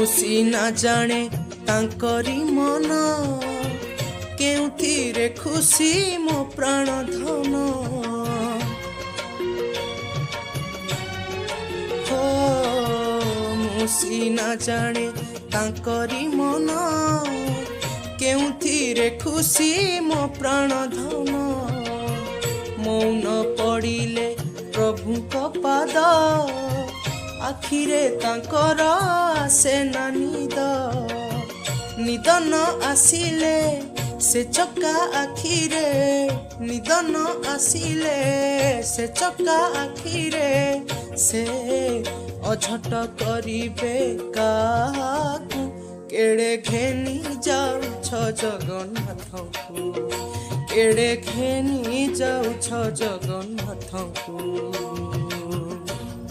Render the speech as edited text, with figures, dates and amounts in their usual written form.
सीना जाने तांकरी मन केउथिरे खुशी मो प्राण धन हो मु सीना जाने तांकरी मन केउथिरे खुशी मो प्राण धन मौन पड़िले प्रभु को पाद आखिरे तांकर आसे ना निद न आसिले से चका आखिरे निद न आसिले से चका आखिरे से अझट करिबे काकू केड़े घेनी जाउछ जगन्नाथଙ୍କୁ केड़े घेनी जाउछ जगन्नाथଙ୍କୁ।